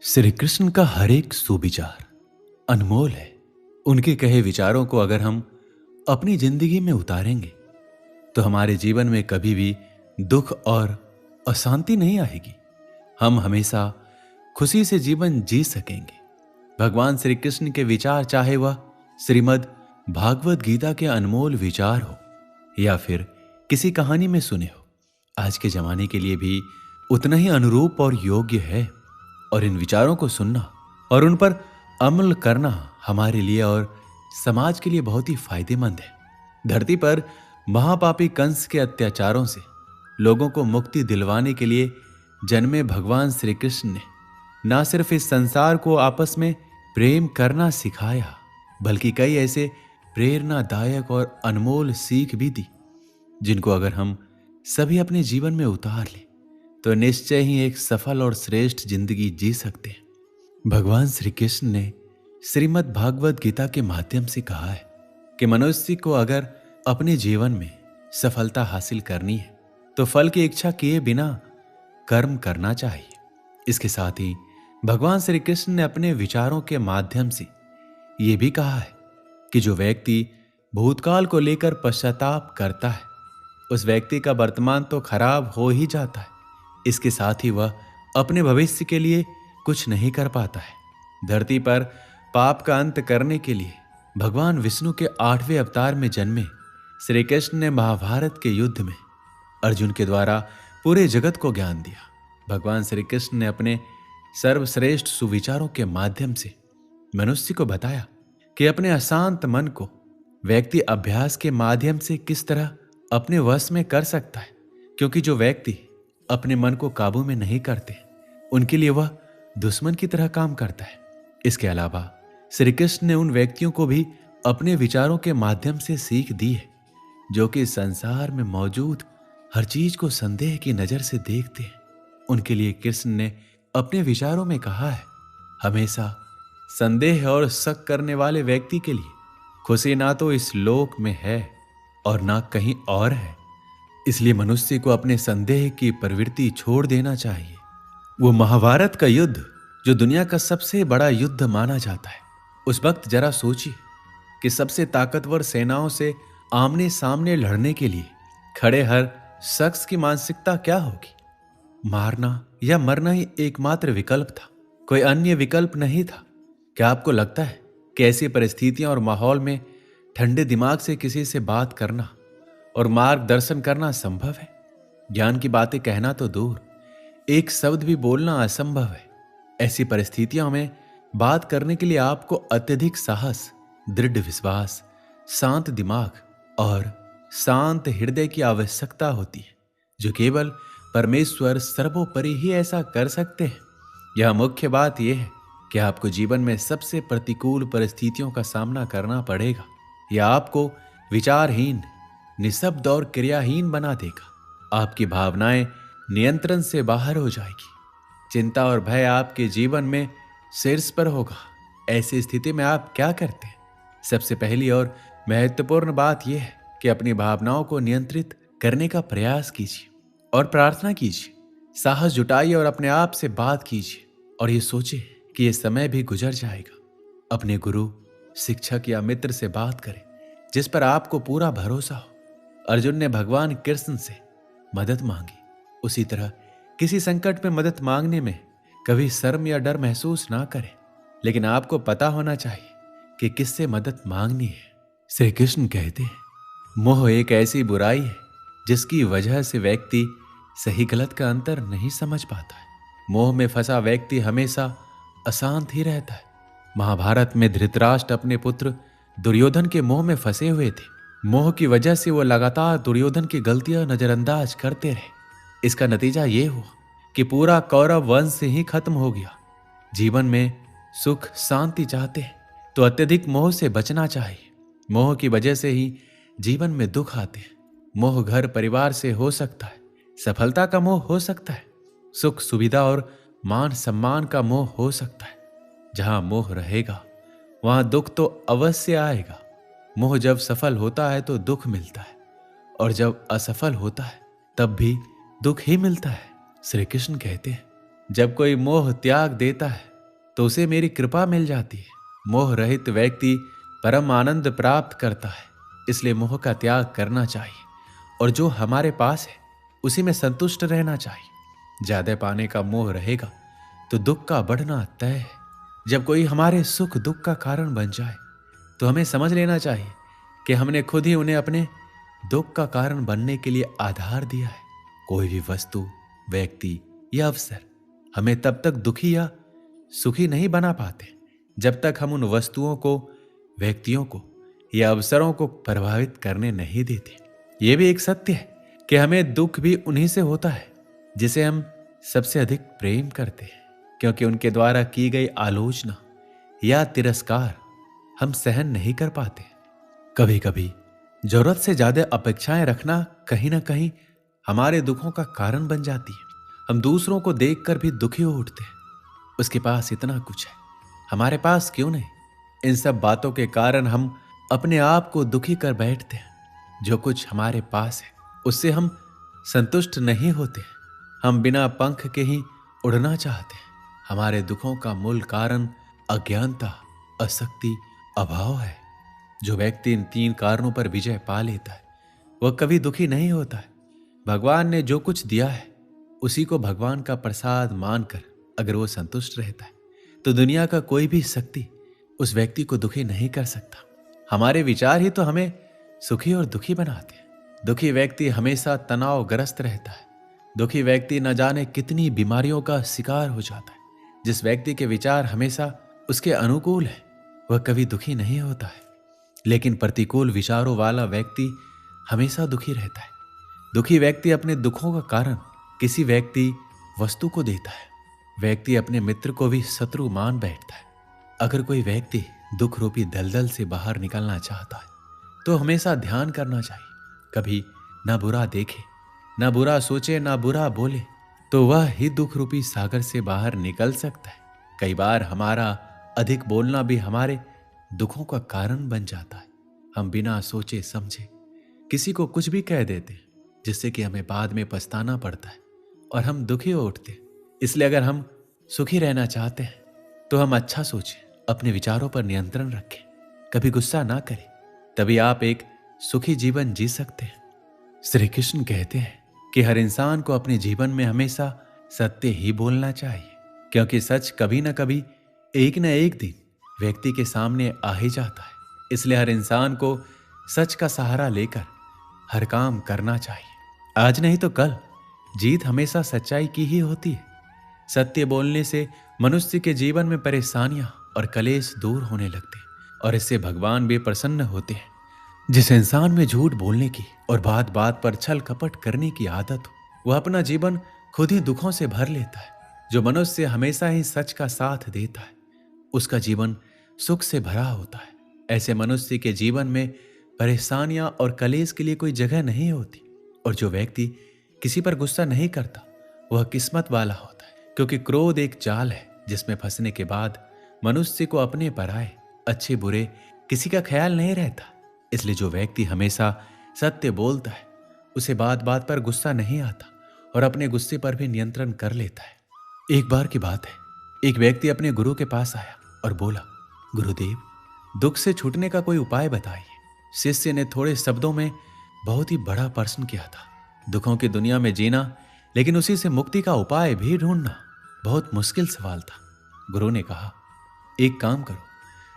श्री कृष्ण का हर एक सुविचार अनमोल है। उनके कहे विचारों को अगर हम अपनी जिंदगी में उतारेंगे तो हमारे जीवन में कभी भी दुख और अशांति नहीं आएगी। हम हमेशा खुशी से जीवन जी सकेंगे। भगवान श्री कृष्ण के विचार, चाहे वह श्रीमद् भागवत गीता के अनमोल विचार हो या फिर किसी कहानी में सुने हो, आज के जमाने के लिए भी उतना ही अनुरूप और योग्य है। और इन विचारों को सुनना और उन पर अमल करना हमारे लिए और समाज के लिए बहुत ही फायदेमंद है। धरती पर महापापी कंस के अत्याचारों से लोगों को मुक्ति दिलवाने के लिए जन्मे भगवान श्री कृष्ण ने ना सिर्फ इस संसार को आपस में प्रेम करना सिखाया, बल्कि कई ऐसे प्रेरणादायक और अनमोल सीख भी दी जिनको अगर हम सभी अपने जीवन में उतार लें तो निश्चय ही एक सफल और श्रेष्ठ जिंदगी जी सकते हैं। भगवान श्री कृष्ण ने श्रीमद् भागवत गीता के माध्यम से कहा है कि मनुष्य को अगर अपने जीवन में सफलता हासिल करनी है तो फल की इच्छा किए बिना कर्म करना चाहिए। इसके साथ ही भगवान श्री कृष्ण ने अपने विचारों के माध्यम से यह भी कहा है कि जो व्यक्ति भूतकाल को लेकर पश्चाताप करता है उस व्यक्ति का वर्तमान तो खराब हो ही जाता है, इसके साथ ही वह अपने भविष्य के लिए कुछ नहीं कर पाता है। धरती पर पाप का अंत करने के लिए भगवान विष्णु के 8वें अवतार में जन्मे श्री कृष्ण ने महाभारत के युद्ध में अर्जुन के द्वारा पूरे जगत को ज्ञान दिया। भगवान श्री कृष्ण ने अपने सर्वश्रेष्ठ सुविचारों के माध्यम से मनुष्य को बताया कि अपने अशांत मन को व्यक्ति अभ्यास के माध्यम से किस तरह अपने वश में कर सकता है, क्योंकि जो व्यक्ति अपने मन को काबू में नहीं करते उनके लिए वह दुश्मन की तरह काम करता है। इसके अलावा श्री कृष्ण ने उन व्यक्तियों को भी अपने विचारों के माध्यम से सीख दी है जो कि संसार में मौजूद हर चीज को संदेह की नजर से देखते हैं। उनके लिए कृष्ण ने अपने विचारों में कहा है, हमेशा संदेह और शक करने वाले व्यक्ति के लिए खुशी ना तो इस लोक में है और ना कहीं और है। इसलिए मनुष्य को अपने संदेह की प्रवृत्ति छोड़ देना चाहिए। वो महाभारत का युद्ध जो दुनिया का सबसे बड़ा युद्ध माना जाता है, उस वक्त जरा सोचिए कि सबसे ताकतवर सेनाओं से आमने सामने लड़ने के लिए खड़े हर शख्स की मानसिकता क्या होगी। मारना या मरना ही एकमात्र विकल्प था, कोई अन्य विकल्प नहीं था। क्या आपको लगता है कि ऐसी परिस्थितियां और माहौल में ठंडे दिमाग से किसी से बात करना और मार्गदर्शन करना संभव है? ज्ञान की बातें कहना तो दूर, एक शब्द भी बोलना असंभव है। ऐसी परिस्थितियों में बात करने के लिए आपको अत्यधिक साहस, दृढ़ विश्वास, शांत दिमाग और शांत हृदय की आवश्यकता होती है, जो केवल परमेश्वर सर्वोपरि ही ऐसा कर सकते हैं। यह मुख्य बात यह है कि आपको जीवन में सबसे प्रतिकूल परिस्थितियों का सामना करना पड़ेगा। यह आपको विचारहीन, निशब्द और क्रियाहीन बना देगा। आपकी भावनाएं नियंत्रण से बाहर हो जाएगी। चिंता और भय आपके जीवन में शीर्ष पर होगा। ऐसी स्थिति में आप क्या करते हैं? सबसे पहली और महत्वपूर्ण बात यह है कि अपनी भावनाओं को नियंत्रित करने का प्रयास कीजिए और प्रार्थना कीजिए। साहस जुटाइए और अपने आप से बात कीजिए और ये सोचिए कि यह समय भी गुजर जाएगा। अपने गुरु, शिक्षक या मित्र से बात करें जिस पर आपको पूरा भरोसा हो। अर्जुन ने भगवान कृष्ण से मदद मांगी, उसी तरह किसी संकट में मदद मांगने में कभी शर्म या डर महसूस ना करें, लेकिन आपको पता होना चाहिए कि किससे मदद मांगनी है। श्री कृष्ण कहते हैं, मोह एक ऐसी बुराई है जिसकी वजह से व्यक्ति सही गलत का अंतर नहीं समझ पाता है। मोह में फंसा व्यक्ति हमेशा अशांत ही रहता है। महाभारत में धृतराष्ट्र अपने पुत्र दुर्योधन के मोह में फंसे हुए थे। मोह की वजह से वो लगातार दुर्योधन की गलतियां नजरअंदाज करते रहे। इसका नतीजा ये हुआ कि पूरा कौरव वंश से ही खत्म हो गया। जीवन में सुख शांति चाहते हैं तो अत्यधिक मोह से बचना चाहिए। मोह की वजह से ही जीवन में दुख आते हैं। मोह घर परिवार से हो सकता है, सफलता का मोह हो सकता है, सुख सुविधा और मान सम्मान का मोह हो सकता है। जहां मोह रहेगा वहां दुख तो अवश्य आएगा। मोह जब सफल होता है तो दुख मिलता है और जब असफल होता है तब भी दुख ही मिलता है। श्री कृष्ण कहते हैं, जब कोई मोह त्याग देता है तो उसे मेरी कृपा मिल जाती है। मोह रहित व्यक्ति परम आनंद प्राप्त करता है, इसलिए मोह का त्याग करना चाहिए और जो हमारे पास है उसी में संतुष्ट रहना चाहिए। ज्यादा पाने का मोह रहेगा तो दुख का बढ़ना तय है। जब कोई हमारे सुख दुख का कारण बन जाए तो हमें समझ लेना चाहिए कि हमने खुद ही उन्हें अपने दुख का कारण बनने के लिए आधार दिया है। कोई भी वस्तु, व्यक्ति या अवसर हमें तब तक दुखी या सुखी नहीं बना पाते जब तक हम उन वस्तुओं को, व्यक्तियों को या अवसरों को प्रभावित करने नहीं देते। यह भी एक सत्य है कि हमें दुख भी उन्हीं से होता है जिसे हम सबसे अधिक प्रेम करते हैं, क्योंकि उनके द्वारा की गई आलोचना या तिरस्कार हम सहन नहीं कर पाते। कभी कभी जरूरत से ज्यादा अपेक्षाएं रखना कहीं ना कहीं हमारे दुखों का कारण बन जाती है। हम दूसरों को देखकर भी दुखी हो उठते हैं। उसके पास इतना कुछ है, हमारे पास क्यों नहीं? इन सब बातों के कारण हम अपने आप को दुखी कर बैठते हैं। जो कुछ हमारे पास है उससे हम संतुष्ट नहीं होते। हम बिना पंख के ही उड़ना चाहते हैं। हमारे दुखों का मूल कारण अज्ञानता, आसक्ति, अभाव है। जो व्यक्ति इन 3 कारणों पर विजय पा लेता है वह कभी दुखी नहीं होता है। भगवान ने जो कुछ दिया है उसी को भगवान का प्रसाद मानकर अगर वो संतुष्ट रहता है तो दुनिया का कोई भी शक्ति उस व्यक्ति को दुखी नहीं कर सकता। हमारे विचार ही तो हमें सुखी और दुखी बनाते हैं। दुखी व्यक्ति हमेशा तनावग्रस्त रहता है। दुखी व्यक्ति न जाने कितनी बीमारियों का शिकार हो जाता है। जिस व्यक्ति के विचार हमेशा उसके अनुकूल है वह कभी दुखी नहीं होता है, लेकिन प्रतिकूल विचारों वाला व्यक्ति हमेशा दुखी रहता है। दुखी व्यक्ति अपने दुखों का कारण किसी व्यक्ति, वस्तु को देता है। व्यक्ति अपने मित्र को भी शत्रु मान बैठता है। अगर कोई व्यक्ति दुख रूपी दलदल से बाहर निकलना चाहता है तो हमेशा ध्यान करना चाहिए। कभी ना बुरा देखे, ना बुरा सोचे, ना बुरा बोले तो वह ही दुख रूपी सागर से बाहर निकल सकता है। कई बार हमारा अधिक बोलना भी हमारे दुखों का कारण बन जाता है। हम बिना सोचे समझे किसी को कुछ भी कह देते हैं जिससे कि हमें बाद में पछताना पड़ता है और हम दुखी हो उठते हैं। इसलिए अगर हम सुखी रहना चाहते हैं तो हम अच्छा सोचें, अपने विचारों पर नियंत्रण रखें, कभी गुस्सा ना करें, तभी आप एक सुखी जीवन जी सकते हैं। श्री कृष्ण कहते हैं कि हर इंसान को अपने जीवन में हमेशा सत्य ही बोलना चाहिए, क्योंकि सच कभी ना कभी एक न एक दिन व्यक्ति के सामने आ ही जाता है। इसलिए हर इंसान को सच का सहारा लेकर हर काम करना चाहिए। आज नहीं तो कल जीत हमेशा सच्चाई की ही होती है। सत्य बोलने से मनुष्य के जीवन में परेशानियां और कलेश दूर होने लगते हैं और इससे भगवान भी प्रसन्न होते हैं। जिस इंसान में झूठ बोलने की और बात बात पर छल कपट करने की आदत हो वह अपना जीवन खुद ही दुखों से भर लेता है। जो मनुष्य हमेशा ही सच का साथ देता है उसका जीवन सुख से भरा होता है। ऐसे मनुष्य के जीवन में परेशानियां और कलेश के लिए कोई जगह नहीं होती। और जो व्यक्ति किसी पर गुस्सा नहीं करता वह किस्मत वाला होता है, क्योंकि क्रोध एक जाल है जिसमें फंसने के बाद मनुष्य को अपने पराए, अच्छे बुरे किसी का ख्याल नहीं रहता। इसलिए जो व्यक्ति हमेशा सत्य बोलता है उसे बात बात पर गुस्सा नहीं आता और अपने गुस्से पर भी नियंत्रण कर लेता है। एक बार की बात है, एक व्यक्ति अपने गुरु के पास आया और बोला, गुरुदेव, दुख से छूटने का कोई उपाय बताइए। शिष्य ने थोड़े शब्दों में बहुत ही बड़ा प्रश्न किया था। दुखों की दुनिया में जीना, लेकिन उसी से मुक्ति का उपाय भी ढूंढना बहुत मुश्किल सवाल था। गुरु ने कहा, एक काम करो,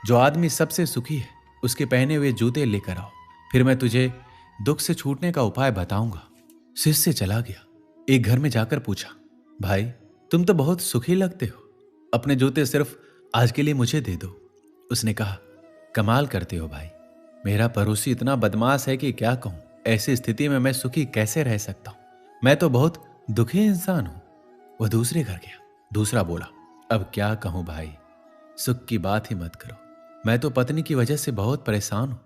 जो आदमी सबसे सुखी है उसके पहने हुए जूते लेकर आओ, फिर मैं तुझे दुख से छूटने का उपाय बताऊंगा। शिष्य चला गया। एक घर में जाकर पूछा, भाई तुम तो बहुत सुखी लगते हो, अपने जूते सिर्फ आज के लिए मुझे दे दो। उसने कहा, कमाल करते हो भाई, मेरा पड़ोसी इतना बदमाश है कि क्या कहूं। ऐसी स्थिति में मैं सुखी कैसे रह सकता हूं? मैं तो बहुत दुखी इंसान हूं। वह दूसरे घर गया। दूसरा बोला, अब क्या कहूं भाई, सुख की बात ही मत करो। मैं तो पत्नी की वजह से बहुत परेशान हूं।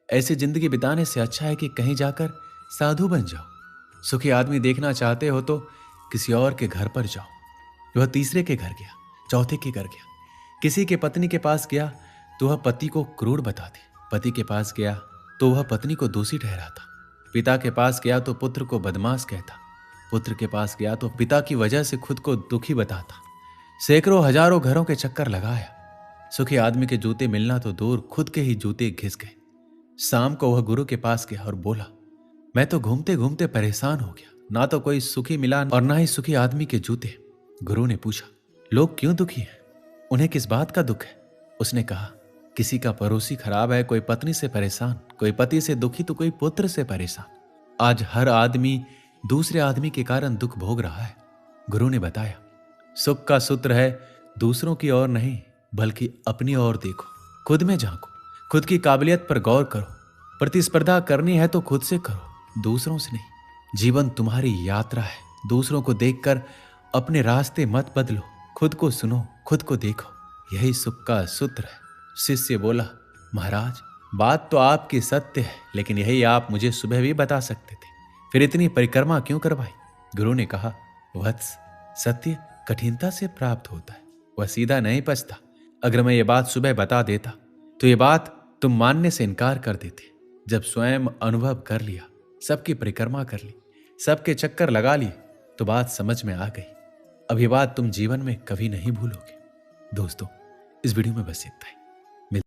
ऐसी जिंदगी बिताने से अच्छा है कि कहीं जाकर साधु बन जाओ। सुखी आदमी देखना चाहते हो तो किसी और के घर पर जाओ। वह तीसरे के घर गया, चौथे के घर गया। किसी के पत्नी के पास गया तो वह पति को क्रूर बताती, पति के पास गया तो वह पत्नी को दोषी ठहराता, पिता के पास गया तो पुत्र को बदमाश कहता, पुत्र के पास गया तो पिता की वजह से खुद को दुखी बताता। सैकड़ों हजारों घरों के चक्कर लगाया। सुखी आदमी के जूते मिलना तो दूर, खुद के ही जूते घिस गए। शाम को वह गुरु के पास गया और बोला, मैं तो घूमते घूमते परेशान हो गया, ना तो कोई सुखी मिला और ना ही सुखी आदमी के जूते। गुरु ने पूछा, लोग क्यों दुखी हैं? उन्हें किस बात का दुख है? उसने कहा, किसी का पड़ोसी खराब है, कोई पत्नी से परेशान, कोई पति से दुखी तो कोई पुत्र से परेशान। आज हर आदमी दूसरे आदमी के कारण दुख भोग रहा है। गुरु ने बताया, सुख का सूत्र है दूसरों की ओर नहीं बल्कि अपनी ओर देखो, खुद में झांको, खुद की काबिलियत पर गौर करो। प्रतिस्पर्धा करनी है तो खुद से करो, दूसरों से नहीं। जीवन तुम्हारी यात्रा है, दूसरों को देखकर अपने रास्ते मत बदलो। खुद को सुनो, खुद को देखो, यही सुख का सूत्र है। शिष्य बोला, महाराज बात तो आपकी सत्य है, लेकिन यही आप मुझे सुबह भी बता सकते थे, फिर इतनी परिक्रमा क्यों करवाई? गुरु ने कहा, वत्स, सत्य कठिनता से प्राप्त होता है, वह सीधा नहीं पचता। अगर मैं ये बात सुबह बता देता तो ये बात तुम मानने से इनकार कर देते। जब स्वयं अनुभव कर लिया, सबकी परिक्रमा कर ली, सबके चक्कर लगा लिए, तो बात समझ में आ गई। अब ये बात तुम जीवन में कभी नहीं भूलोगे। दोस्तों, इस वीडियो में बस इतना ही।